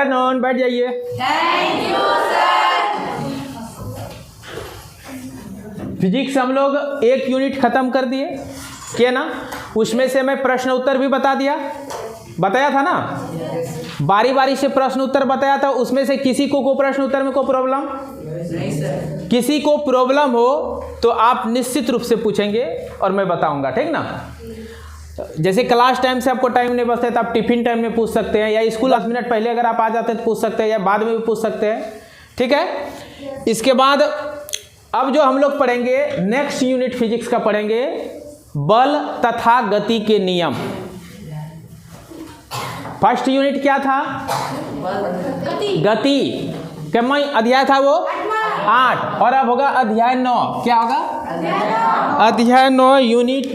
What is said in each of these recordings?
Afternoon, बैठ जाइए। Thank you sir. Physics हम लोग एक यूनिट खत्म कर दिए, किया ना। उसमें से मैं प्रश्न उत्तर भी बताया था ना, बारी बारी से प्रश्न उत्तर बताया था। उसमें से किसी को प्रश्न उत्तर में कोई प्रॉब्लम नहीं सर। किसी को प्रॉब्लम हो तो आप निश्चित रूप से पूछेंगे और मैं बताऊंगा, ठीक ना। जैसे क्लास टाइम से आपको टाइम नहीं बचता है तो आप टिफिन टाइम में पूछ सकते हैं, या स्कूल 10 मिनट पहले अगर आप आ जाते हैं तो पूछ सकते हैं, या बाद में भी पूछ सकते हैं, ठीक है। इसके बाद अब जो हम लोग पढ़ेंगे नेक्स्ट यूनिट फिजिक्स का पढ़ेंगे बल तथा गति के नियम। फर्स्ट यूनिट क्या था? गति। कितना अध्याय था वो? 8। और अब होगा अध्याय 9। क्या होगा? अध्याय 9 यूनिट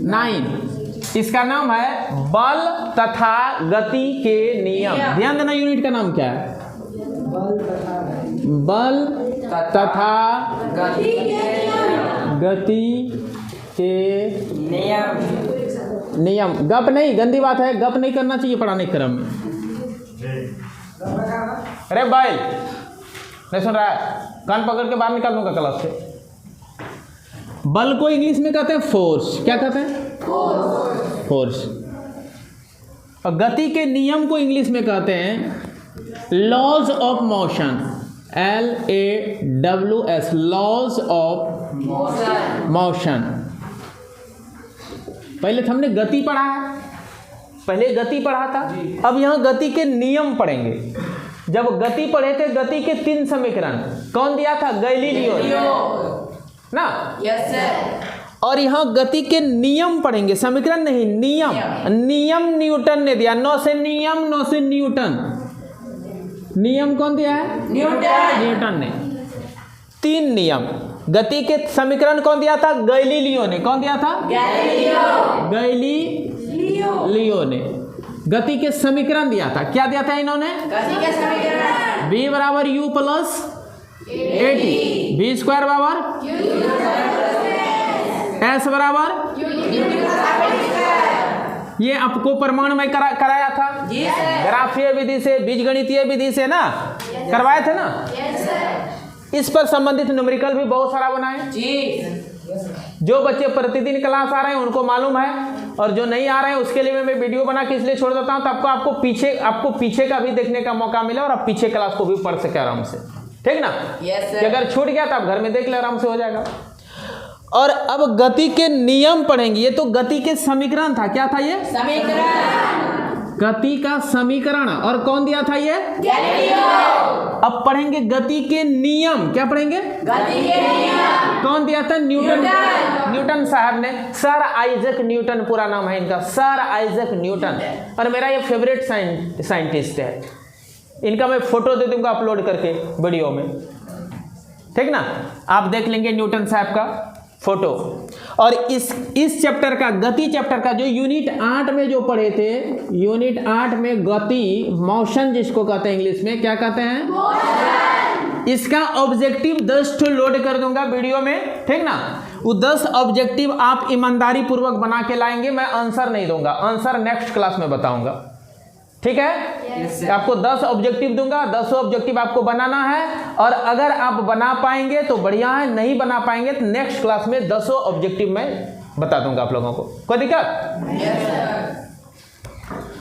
9। इसका नाम है बल तथा गति के नियम। ध्यान देना, यूनिट का नाम क्या है? बल तथा गति के नियम। गप नहीं, गंदी बात है, गप नहीं करना चाहिए पढ़ाने के क्रम में। अरे भाई नहीं सुन रहा है, कान पकड़ के बाहर निकाल दूंगा क्लास से। बल को इंग्लिश में कहते हैं फोर्स। क्या कहते हैं? फोर्स। और गति के नियम को इंग्लिश में कहते हैं laws of motion. LAWS, laws of motion. पहले तो हमने गति पढ़ा है, पहले गति पढ़ा था, अब यहाँ गति के नियम पढ़ेंगे। जब गति पढ़े थे, गति के 3 समीकरण कौन दिया था? गैलीलियो ना। Yes sir. और यहाँ गति के नियम पढ़ेंगे, समीकरण नहीं, नियम। नियम न्यूटन ने दिया। 9 से नियम, 9 से न्यूटन। नियम कौन दिया है? न्यूटन ने। 3 नियम। गति के समीकरण कौन दिया था? गैलीलियो ने। कौन दिया था? गैलीलियो ने गति के समीकरण दिया था। क्या दिया था इन्होंने? गति के समीकरण। v बराबर u प्लस 80, v स्क्वायर बराबर s बराबर। ये आपको प्रमाण में कराया था ग्राफीय विधि से, बीजगणितीय विधि से ना, करवाए थे ना। इस पर संबंधित न्यूमेरिकल भी बहुत सारा बनाए जी। जो बच्चे प्रतिदिन क्लास आ रहे हैं उनको मालूम है, और जो नहीं आ रहे हैं उसके लिए मैं वीडियो बना के इसलिए छोड़ देता हूं तो आपको पीछे का भी देखने का मौका मिले और आप पीछे क्लास को भी पढ़ सके आराम से, ठीक ना। कि अगर छूट गया तो आप घर में देख ले, आराम से हो जाएगा। और अब गति के नियम पढ़ेंगे। ये तो गति के समीकरण था। क्या था ये? समीकरण। गति का समीकरण। और कौन दिया था ये? गैलीलियो। अब पढ़ेंगे गति के नियम। क्या पढ़ेंगे? गति के नियम। कौन दिया था? न्यूटन साहब ने। सर आइजैक न्यूटन पूरा नाम है इनका, सर आइजैक न्यूटन। और मेरा ये फेवरेट साइंटिस्ट है। इनका मैं फोटो दे दूंगा अपलोड करके वीडियो में, ठीक ना। आप देख लेंगे न्यूटन साहब का फोटो। और इस चैप्टर का, गति चैप्टर का, जो यूनिट 8 में जो पढ़े थे, यूनिट 8 में गति, मोशन जिसको कहते हैं इंग्लिश में, क्या कहते हैं? मोशन। इसका ऑब्जेक्टिव 10 ठो लोड कर दूंगा वीडियो में, ठीक ना। वो 10 ऑब्जेक्टिव आप ईमानदारी पूर्वक बना के लाएंगे। मैं आंसर नहीं दूंगा, आंसर नेक्स्ट क्लास में बताऊंगा, ठीक है। आपको 10 ऑब्जेक्टिव दूंगा, 10 ऑब्जेक्टिव आपको बनाना है। और अगर आप बना पाएंगे तो बढ़िया है, नहीं बना पाएंगे तो नेक्स्ट क्लास में 10 ऑब्जेक्टिव मैं बता दूंगा आप लोगों को। कोई दिक्कत?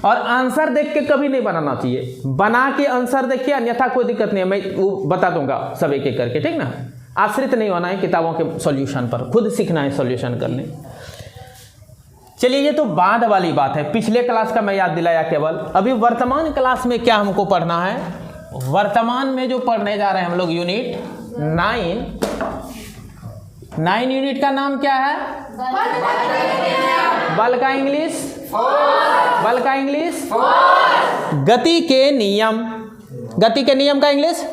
और आंसर देख के कभी नहीं बनाना चाहिए, बना के आंसर देखिए, अन्यथा कोई दिक्कत नहीं है, मैं वो बता दूंगा सब एक एक करके, ठीक ना। आश्रित नहीं होना है किताबों के सॉल्यूशन पर, खुद सीखना है सॉल्यूशन करने। चलिए, ये तो बाद वाली बात है, पिछले क्लास का मैं याद दिलाया केवल। अभी वर्तमान क्लास में क्या हमको पढ़ना है? वर्तमान में जो पढ़ने जा रहे हैं हम लोग यूनिट 9 यूनिट का नाम क्या है? बल का इंग्लिश, बल का इंग्लिश गति के नियम। गति के नियम का इंग्लिश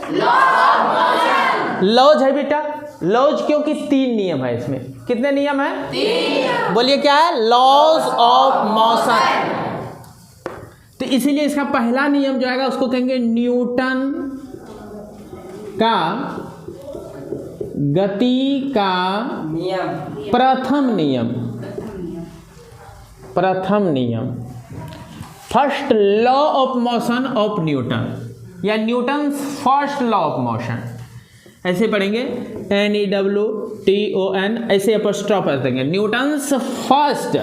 लॉज है बेटा। लॉज क्योंकि 3 नियम है इसमें। कितने नियम है? 3। बोलिए क्या है? Laws of motion. तो इसीलिए इसका पहला नियम जो आएगा उसको कहेंगे न्यूटन का गति का नियम, प्रथम नियम। प्रथम नियम, first law of motion of Newton, या Newton first law of motion, ऐसे पढ़ेंगे NEWTON, ऐसे एपोस्ट्रोफ देंगे, Newton's first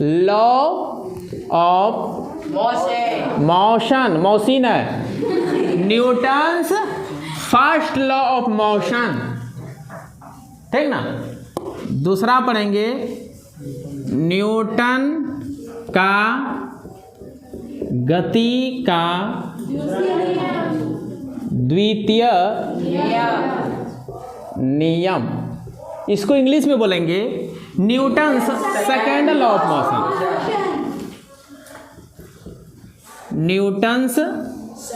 law of motion, motion है, Newton's first law of motion, ठीक ना। दूसरा पढ़ेंगे न्यूटन का गति का द्वितीय नियम, इसको इंग्लिश में बोलेंगे Newton's second law of motion, Newton's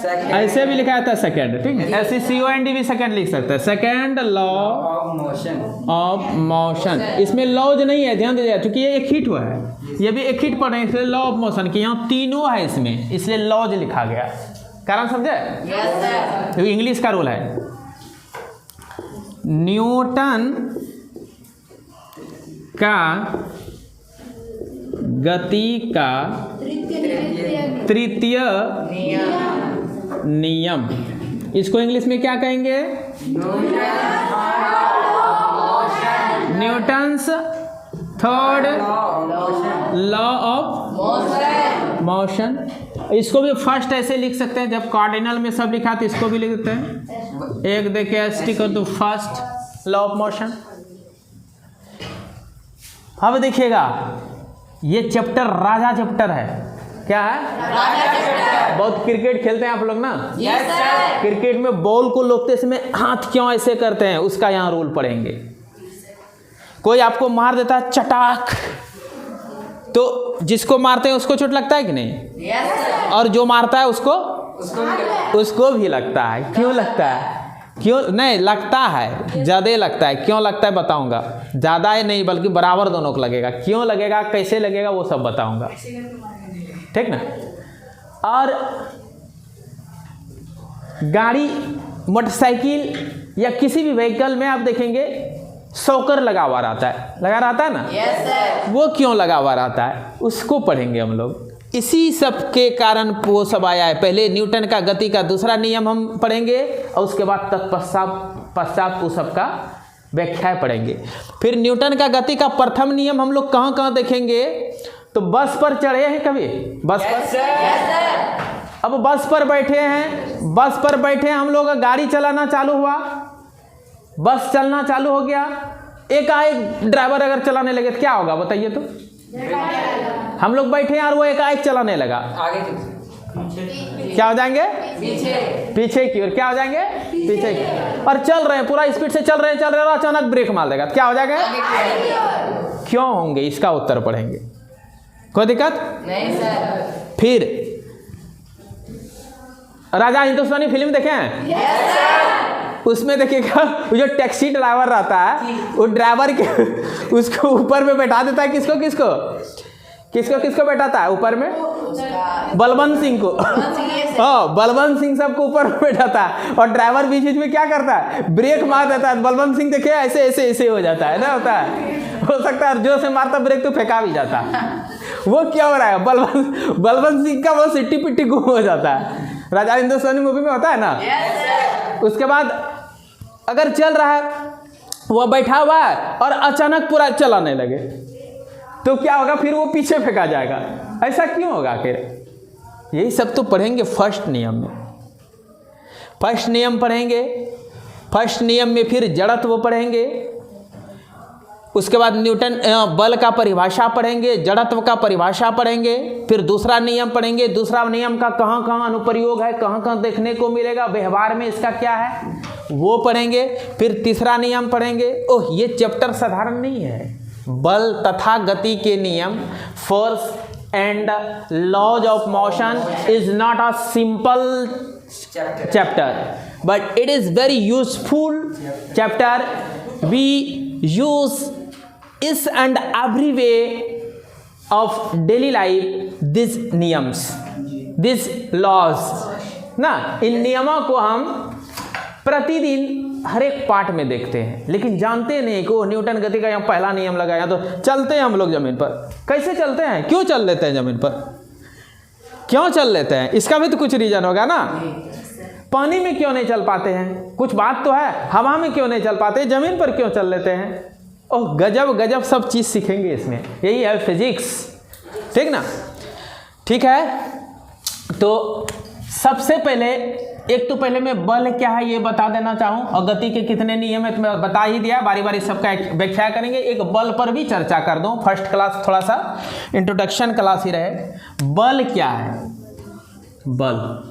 ऐसे भी लिखा जाता है सेकेंड, ठीक है, SECOND भी सेकेंड लिख सकते हैं, सेकेंड लॉ ऑफ मोशन। इसमें लॉज नहीं है, ध्यान दीजिएगा, क्योंकि ये एक हिट हुआ है, ये भी एक हिट पढ़ रहे हैं, इसलिए लॉ ऑफ मोशन की यहाँ तीनों है इसमें, इसलिए लॉज लिखा गया। कारण समझे? क्योंकि इंग्लिश का रूल है। न्यूटन का गति का तृतीय नियम, इसको इंग्लिश में क्या कहेंगे? Newton's third law of motion. इसको भी फर्स्ट ऐसे लिख सकते हैं, जब कार्डिनल में सब लिखा तो इसको भी लिख देते हैं, एक देखे ST कर दो, फर्स्ट लॉ ऑफ मोशन। अब देखिएगा ये चैप्टर राजा चैप्टर है, क्या है? बहुत क्रिकेट खेलते हैं आप लोग ना? Yes sir. क्रिकेट में बॉल को लोगते समय हाथ क्यों ऐसे करते हैं, उसका यहाँ रूल पढ़ेंगे। कोई आपको मार देता है चटाक, तो जिसको मारते हैं उसको चोट लगता है कि नहीं? Yes sir. और जो मारता है उसको भी लगता है। क्यों लगता है? क्यों नहीं लगता है, ज़्यादा लगता है। क्यों लगता है बताऊंगा, ज़्यादा ही नहीं बल्कि बराबर दोनों को लगेगा। क्यों लगेगा, कैसे लगेगा, वो सब बताऊंगा, ठीक ना। और गाड़ी, मोटरसाइकिल या किसी भी व्हीकल में आप देखेंगे शॉकर लगा हुआ रहता है, लगा रहता है ना? Yes sir. वो क्यों लगा हुआ रहता है, उसको पढ़ेंगे हम लोग। इसी सब के कारण वो सब आया है। पहले न्यूटन का गति का दूसरा नियम हम पढ़ेंगे और उसके बाद पश्चात उस सब का व्याख्या पढ़ेंगे। फिर न्यूटन का गति का प्रथम नियम हम लोग कहाँ कहाँ देखेंगे, तो बस पर चढ़े हैं कभी? बस पर? Yes sir. अब बस पर बैठे हैं, बस पर बैठे हम लोग, गाड़ी चलाना चालू हुआ, बस चलना चालू हो गया, एकाएक ड्राइवर अगर चलाने लगे तो क्या होगा बताइए तो? हम लोग बैठे हैं और वो एकाएक चलाने लगा, आगे क्या हो जाएंगे? पीछे की ओर। क्या हो जाएंगे? पीछे की ओर। और चल रहे हैं, पूरा स्पीड से चल रहे हैं और अचानक ब्रेक मार देगा, क्या हो जाएगा? क्यों होंगे, इसका उत्तर पढ़ेंगे। कोई दिक्कत नहीं सर। फिर राजा हिंदुस्तानी फिल्म देखे हैं? Yes sir. उसमें देखिएगा जो टैक्सी ड्राइवर रहता है, वो ड्राइवर के उसको ऊपर में बैठा देता है। किसको किसको किसको किसको बैठाता है ऊपर में? बलवंत सिंह को। हाँ, बलवंत सिंह सबको ऊपर में बैठाता है और ड्राइवर बीच बीच में क्या करता है, ब्रेक मार देता है। बलवंत सिंह देखे ऐसे ऐसे ऐसे हो जाता है ना, होता है, हो सकता है जोर से मारता ब्रेक तो फेंका भी जाता है। वो क्या हो रहा है, बलवंत सिंह का वो सिट्टी पिट्टी गुम हो जाता है। राजा हिंदुस्तानी मूवी में होता है ना। उसके बाद अगर चल रहा है, वो बैठा हुआ है और अचानक पूरा चलाने लगे तो क्या होगा, फिर वो पीछे फेंका जाएगा। ऐसा क्यों होगा आखिर? यही सब तो पढ़ेंगे फर्स्ट नियम में। फर्स्ट नियम पढ़ेंगे, फर्स्ट नियम में फिर जड़त्व पढ़ेंगे, उसके बाद न्यूटन बल का परिभाषा पढ़ेंगे, जड़त्व का परिभाषा पढ़ेंगे, फिर दूसरा नियम पढ़ेंगे। दूसरा नियम का कहाँ कहाँ अनुप्रयोग है, कहाँ कहाँ देखने को मिलेगा, व्यवहार में इसका क्या है, वो पढ़ेंगे। फिर तीसरा नियम पढ़ेंगे। ओह, ये चैप्टर साधारण नहीं है। बल तथा गति के नियम, force and laws of motion is not a simple chapter, but it is very useful chapter. We use is and every way of daily life these नियम्स, these laws ना, इन नियमों को हम प्रतिदिन हर एक पार्ट में देखते हैं, लेकिन जानते नहीं कि वो न्यूटन गति का यहाँ पहला नियम लगाया। तो चलते हैं हम लोग ज़मीन पर, कैसे चलते हैं, क्यों चल लेते हैं ज़मीन पर, क्यों चल लेते हैं, इसका भी तो कुछ रीज़न होगा ना। पानी में क्यों नहीं चल पाते हैं, कुछ बात तो है। हवा में क्यों नहीं चल पाते, ज़मीन पर क्यों चल लेते हैं। ओह गजब गजब सब चीज़ सीखेंगे इसमें, यही है फिजिक्स, ठीक ना। ठीक है, तो सबसे पहले एक तो पहले मैं बल क्या है ये बता देना चाहूँ, और गति के कितने नियम है तो मैं बता ही दिया, बारी बारी सबका व्याख्या करेंगे। एक बल पर भी चर्चा कर दूँ, फर्स्ट क्लास थोड़ा सा इंट्रोडक्शन क्लास ही रहे। बल क्या है, बल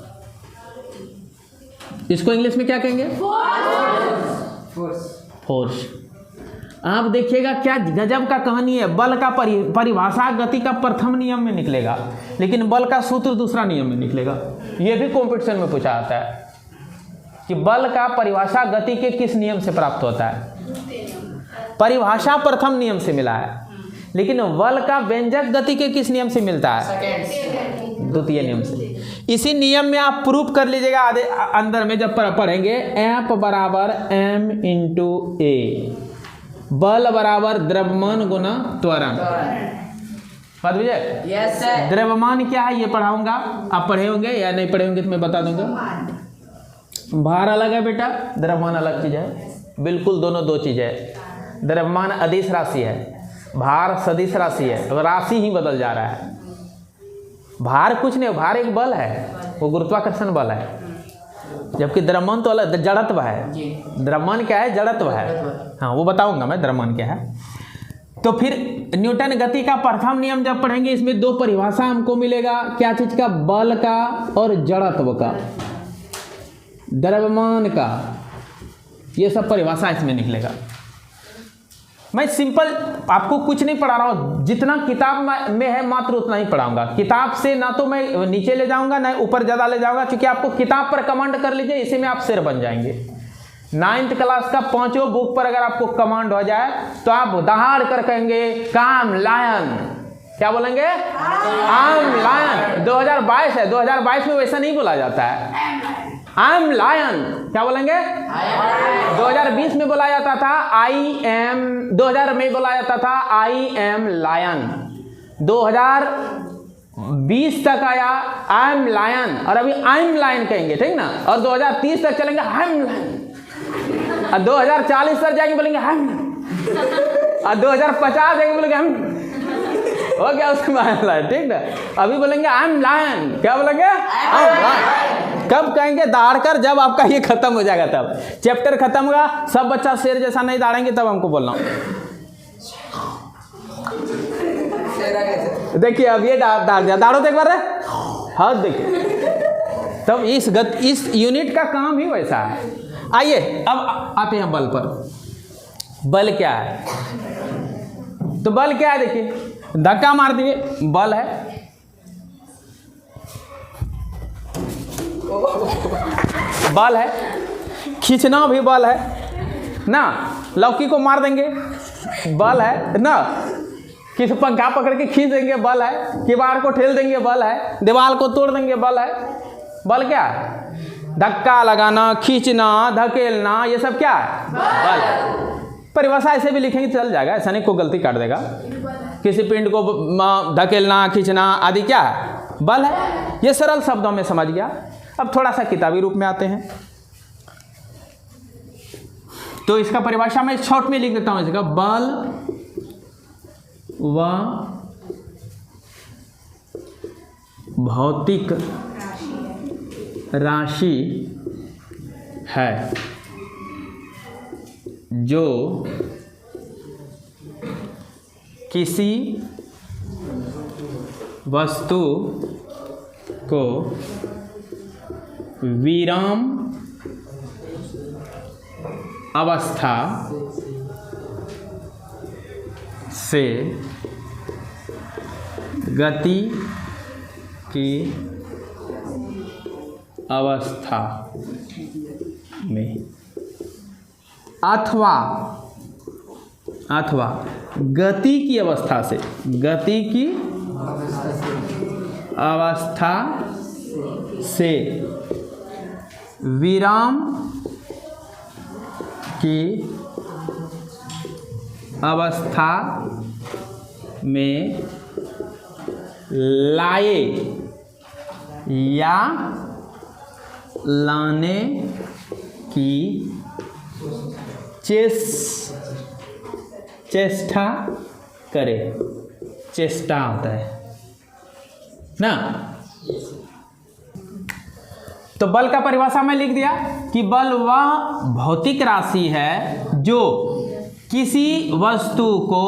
इसको इंग्लिश में क्या कहेंगे, फोर्स। आप देखिएगा क्या गजब का कहानी है। बल का परिभाषा गति का प्रथम नियम में निकलेगा, लेकिन बल का सूत्र दूसरा नियम में निकलेगा। यह भी कंपटीशन में पूछा जाता है कि बल का परिभाषा गति के किस नियम से प्राप्त होता है। परिभाषा प्रथम नियम से मिला है, लेकिन बल का व्यंजक गति के किस नियम से मिलता है, द्वितीय नियम से। इसी नियम में आप प्रूफ कर लीजिएगा अंदर में जब पढ़ेंगे। F बराबर m इंटू ए, बल बराबर द्रव्यमान गुना त्वरण। बात बुझे? Yes sir. द्रव्यमान क्या है ये पढ़ाऊंगा, आप पढ़े होंगे या नहीं पढ़े होंगे तो मैं बता दूंगा। भार अलग है बेटा, द्रव्यमान अलग चीज है, बिल्कुल दोनों दो चीज है। द्रव्यमान अदिश राशि है, भार सदिश राशि है, तो राशि ही बदल जा रहा है। भार कुछ नहीं, भार एक बल है, वो गुरुत्वाकर्षण बल है, जबकि द्रव्यमान तो अलग जड़त्व है। द्रव्यमान क्या है, जड़त्व है। हाँ वो बताऊंगा मैं द्रव्यमान क्या है। तो फिर न्यूटन गति का प्रथम नियम जब पढ़ेंगे, इसमें दो परिभाषा हमको मिलेगा, क्या चीज का, बल का और जड़त्व का, द्रव्यमान का, ये सब परिभाषा इसमें निकलेगा। मैं सिंपल आपको कुछ नहीं पढ़ा रहा हूँ, जितना किताब में है मात्र उतना ही पढ़ाऊंगा। किताब से ना तो मैं नीचे ले जाऊंगा ना ऊपर ज़्यादा ले जाऊंगा, क्योंकि आपको किताब पर कमांड कर लीजिए, इसी में आप शेर बन जाएंगे। 9th क्लास का 5वां बुक पर अगर आपको कमांड हो जाए तो आप दहाड़ कर कहेंगे काम लायन। क्या बोलेंगे, आम लायन। 2022 है, 2022 में वैसा नहीं बोला जाता है, आई एम लायन। क्या बोलेंगे, 2020 में बोला जाता था आई एम, 2000 में बोला जाता था आई एम लायन। 2020 तक आया आई एम लायन, और अभी आई एम लायन कहेंगे, ठीक ना। और 2030 तक चलेंगे आई एम लायन, और 2040 तक जाएंगे बोलेंगे आई एम, और 2050 जाएंगे बोलेंगे हम, हो गया उसके बाद लायन, ठीक ना। अभी बोलेंगे आई एम लायन। क्या बोलेंगे, आई एम लायन। कब कहेंगे, दाड़ कर, जब आपका ये खत्म हो जाएगा, तब चैप्टर खत्म होगा, सब बच्चा शेर जैसा नहीं दाड़ेंगे, तब हमको बोलना। देखिए अब ये दाड़ दिया, दाड़ो तो एक बार, हाँ देखिए। तब इस यूनिट का काम ही वैसा है। आइए अब आते हैं बल पर। बल क्या है, तो बल क्या है, देखिए धक्का मार दिए बल है, बल है, खींचना भी बल है ना, लौकी को मार देंगे बल है ना, किसी पंखा पकड़ के खींच देंगे बल है, किवाड़ को ठेल देंगे बल है, दीवार को तोड़ देंगे बल है। बल क्या है, धक्का लगाना, खींचना, धकेलना, ये सब क्या है, बल है। परिभाषा ऐसे भी लिखेंगे चल जाएगा, ऐसा नहीं कोई गलती काट देगा। किसी पिंड को धकेलना, खींचना आदि क्या है, बल है। ये सरल शब्दों में समझ गया। अब थोड़ा सा किताबी रूप में आते हैं, तो इसका परिभाषा मैं शॉर्ट में लिख देता हूं। इसका बल व भौतिक राशि है जो किसी वस्तु को विराम अवस्था से गति की अवस्था में अथवा गति की अवस्था से, गति की अवस्था से विराम की अवस्था में लाए या लाने की चेष्टा करे। चेष्टा होता है ना। तो बल का परिभाषा में लिख दिया कि बल वह भौतिक राशि है जो किसी वस्तु को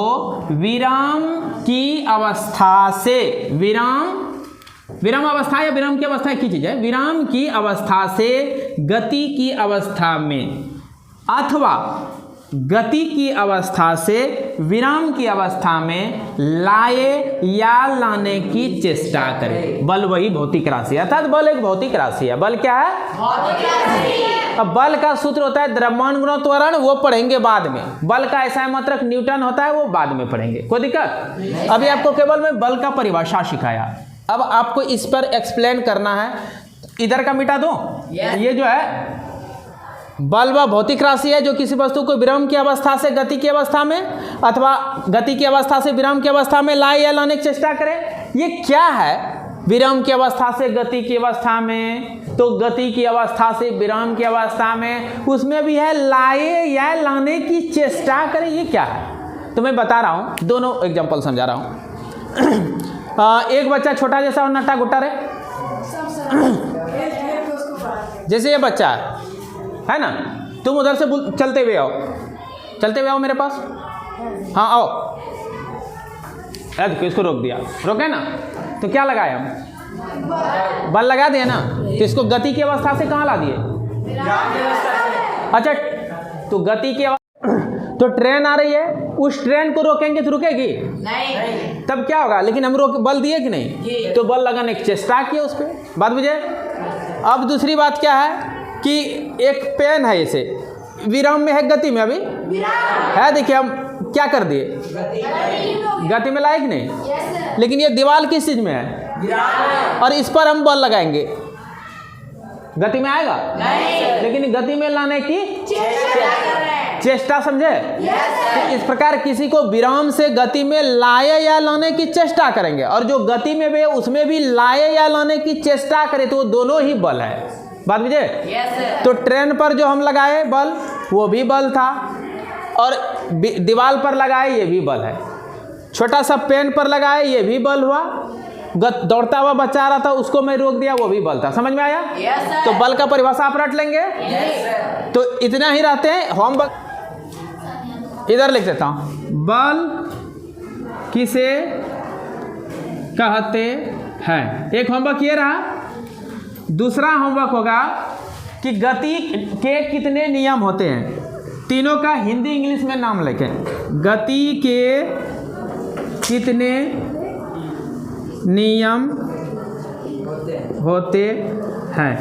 विराम की अवस्था से विराम अवस्था या विराम की अवस्था एक ही चीज है। विराम की अवस्था से गति की अवस्था में अथवा गति की अवस्था से विराम की अवस्था में लाए या लाने की चेष्टा करे। बल वही भौतिक राशि है, अर्थात बल एक भौतिक राशि है। बल क्या है? भौतिक राशि। अब बल का सूत्र होता है द्रव्यमान गुणा त्वरण, वो पढ़ेंगे बाद में। बल का ऐसा मात्रक न्यूटन होता है, वो बाद में पढ़ेंगे, कोई दिक्कत। अभी आपको केवल मैं बल का परिभाषा सिखाया। अब आपको इस पर एक्सप्लेन करना है। इधर का मिटा दो। ये जो है बल वह भौतिक राशि है जो किसी वस्तु को विराम की अवस्था से गति की अवस्था में अथवा गति की अवस्था से विराम की अवस्था में लाए या लाने की चेष्टा करे। ये क्या है? विराम की अवस्था से गति की अवस्था में, तो गति की अवस्था से विराम की अवस्था में, उसमें भी है लाए या लाने की चेष्टा करे। ये क्या है? तो मैं बता रहा हूँ, दोनों एग्जाम्पल समझा रहा हूँ। एक बच्चा छोटा जैसा और नट्टा गुट्टा रहे, जैसे ये बच्चा है ना। तुम उधर से चलते हुए आओ मेरे पास। हाँ आओ। देखो इसको रोक दिया, रोके ना, तो क्या लगाए हम? बल लगा दिए ना। तो इसको गति की अवस्था से कहाँ ला दिए? अच्छा, तो गति की तो ट्रेन आ रही है, उस ट्रेन को रोकेंगे तो रुकेगी नहीं। तब क्या होगा? लेकिन हम बल दिए कि नहीं? तो बल लगाने की चेष्टा की उस पर। बात बुझे? अब दूसरी बात क्या है कि एक पेन है, इसे विराम में है, गति में अभी है। देखिए हम क्या कर दिए, गति में लाए कि नहीं? लेकिन ये दीवार किस चीज में है? और इस पर हम बल लगाएंगे, गति में आएगा नहीं। लेकिन गति में लाने की चेष्टा, समझे? तो इस प्रकार किसी को विराम से गति में लाए या लाने की चेष्टा करेंगे, और जो गति में भी उसमें भी लाए या लाने की चेष्टा करे, तो वो दोनों ही बल है। बात बुझे? तो ट्रेन पर जो हम लगाए बल, वो भी बल था, और दीवार पर लगाए, ये भी बल है। छोटा सा पेन पर लगाए, ये भी बल हुआ। दौड़ता हुआ बच्चा आ रहा था, उसको मैं रोक दिया, वो भी बल था। समझ में आया? तो बल का परिभाषा आप रट लेंगे। तो इतना ही रहते हैं। होमवर्क इधर लिख देता हूं। बल किसे कहते हैं? एक होमवर्क ये रहा। दूसरा होमवर्क होगा कि गति के कितने नियम होते हैं। तीनों का हिंदी इंग्लिश में नाम लिखें। गति के कितने नियम होते हैं?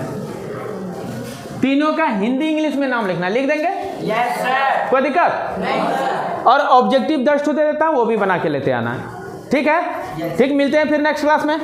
तीनों का हिंदी इंग्लिश में नाम लिखना। लिख देंगे? Yes sir. कोई दिक्कत नहीं सर। और ऑब्जेक्टिव 10 दे देता हूँ, वो भी बना के लेते आना है। ठीक है? ठीक, मिलते हैं फिर नेक्स्ट क्लास में।